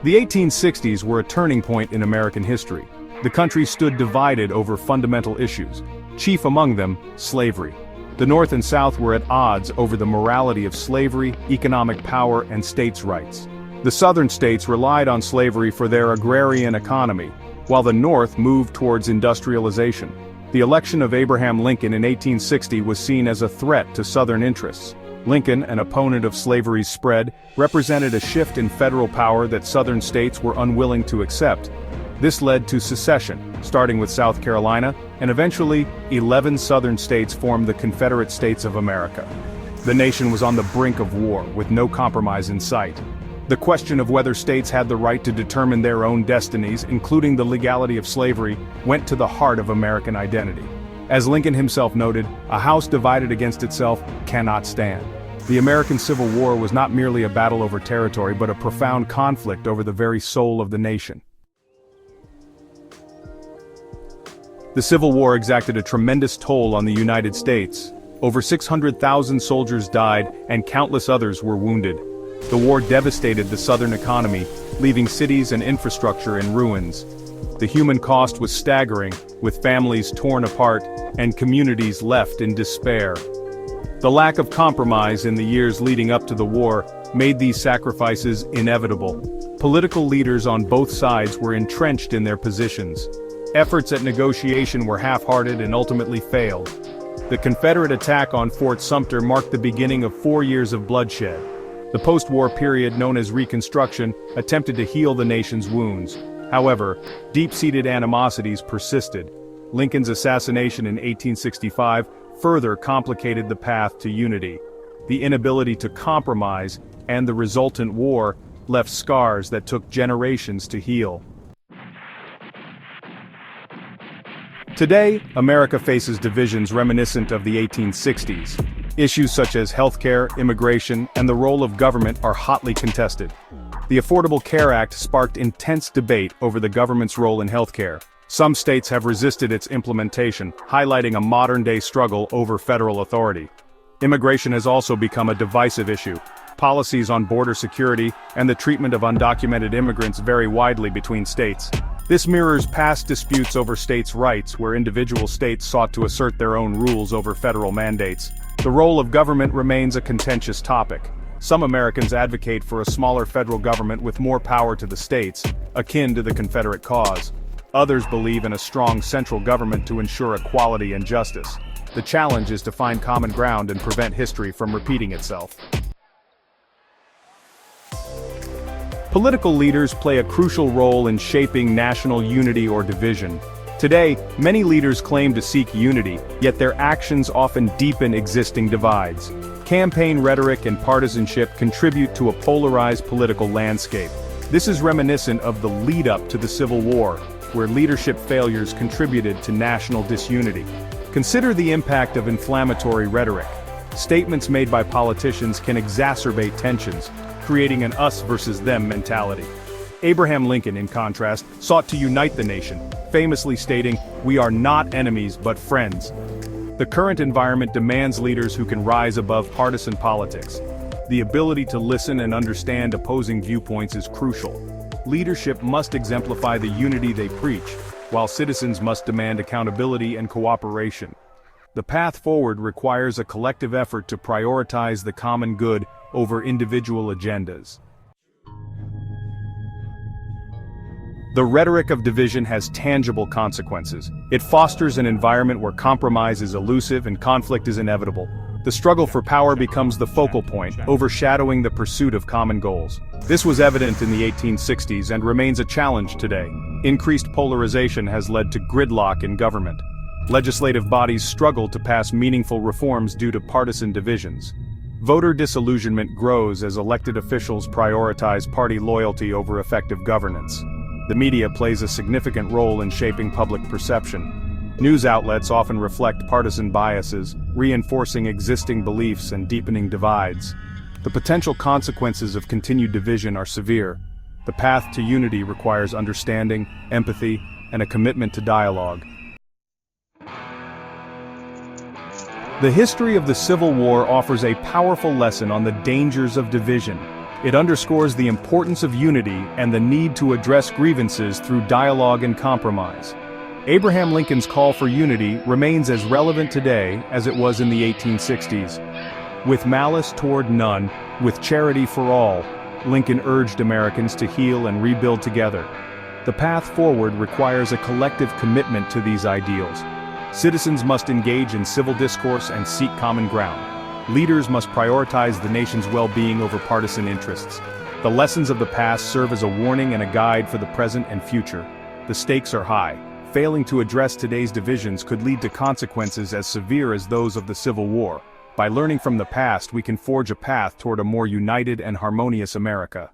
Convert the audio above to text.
The 1860s were a turning point in American history. The country stood divided over fundamental issues, chief among them, slavery. The North and South were at odds over the morality of slavery, economic power, and states' rights. The Southern states relied on slavery for their agrarian economy, while the North moved towards industrialization. The election of Abraham Lincoln in 1860 was seen as a threat to Southern interests. Lincoln, an opponent of slavery's spread, represented a shift in federal power that Southern states were unwilling to accept. This led to secession, starting with South Carolina, and eventually, 11 Southern states formed the Confederate States of America. The nation was on the brink of war, with no compromise in sight. The question of whether states had the right to determine their own destinies, including the legality of slavery, went to the heart of American identity. As Lincoln himself noted, "A house divided against itself cannot stand." The American Civil War was not merely a battle over territory, but a profound conflict over the very soul of the nation. The Civil War exacted a tremendous toll on the United States. Over 600,000 soldiers died, and countless others were wounded. The war devastated the Southern economy, leaving cities and infrastructure in ruins. The human cost was staggering, with families torn apart, and communities left in despair. The lack of compromise in the years leading up to the war made these sacrifices inevitable. Political leaders on both sides were entrenched in their positions. Efforts at negotiation were half-hearted and ultimately failed. The Confederate attack on Fort Sumter marked the beginning of 4 years of bloodshed. The post-war period, known as Reconstruction, attempted to heal the nation's wounds. However, deep-seated animosities persisted. Lincoln's assassination in 1865 further complicated the path to unity. The inability to compromise and the resultant war left scars that took generations to heal. Today, America faces divisions reminiscent of the 1860s. Issues such as healthcare, immigration, and the role of government are hotly contested. The Affordable Care Act sparked intense debate over the government's role in healthcare. Some states have resisted its implementation, highlighting a modern-day struggle over federal authority. Immigration has also become a divisive issue. Policies on border security and the treatment of undocumented immigrants vary widely between states. This mirrors past disputes over states' rights, where individual states sought to assert their own rules over federal mandates. The role of government remains a contentious topic. Some Americans advocate for a smaller federal government with more power to the states, akin to the Confederate cause. Others believe in a strong central government to ensure equality and justice. The challenge is to find common ground and prevent history from repeating itself. Political leaders play a crucial role in shaping national unity or division. Today, many leaders claim to seek unity, yet their actions often deepen existing divides. Campaign rhetoric and partisanship contribute to a polarized political landscape. This is reminiscent of the lead-up to the Civil War, where leadership failures contributed to national disunity. Consider the impact of inflammatory rhetoric. Statements made by politicians can exacerbate tensions, creating an us versus them mentality. Abraham Lincoln, in contrast, sought to unite the nation, famously stating, "We are not enemies but friends." The current environment demands leaders who can rise above partisan politics. The ability to listen and understand opposing viewpoints is crucial. Leadership must exemplify the unity they preach, while citizens must demand accountability and cooperation. The path forward requires a collective effort to prioritize the common good over individual agendas. The rhetoric of division has tangible consequences. It fosters an environment where compromise is elusive and conflict is inevitable. The struggle for power becomes the focal point, overshadowing the pursuit of common goals. This was evident in the 1860s and remains a challenge today. Increased polarization has led to gridlock in government. Legislative bodies struggle to pass meaningful reforms due to partisan divisions. Voter disillusionment grows as elected officials prioritize party loyalty over effective governance. The media plays a significant role in shaping public perception. News outlets often reflect partisan biases, reinforcing existing beliefs and deepening divides. The potential consequences of continued division are severe. The path to unity requires understanding, empathy, and a commitment to dialogue. The history of the Civil War offers a powerful lesson on the dangers of division. It underscores the importance of unity and the need to address grievances through dialogue and compromise. Abraham Lincoln's call for unity remains as relevant today as it was in the 1860s. With malice toward none, with charity for all, Lincoln urged Americans to heal and rebuild together. The path forward requires a collective commitment to these ideals. Citizens must engage in civil discourse and seek common ground. Leaders must prioritize the nation's well-being over partisan interests. The lessons of the past serve as a warning and a guide for the present and future. The stakes are high. Failing to address today's divisions could lead to consequences as severe as those of the Civil War. By learning from the past, we can forge a path toward a more united and harmonious America.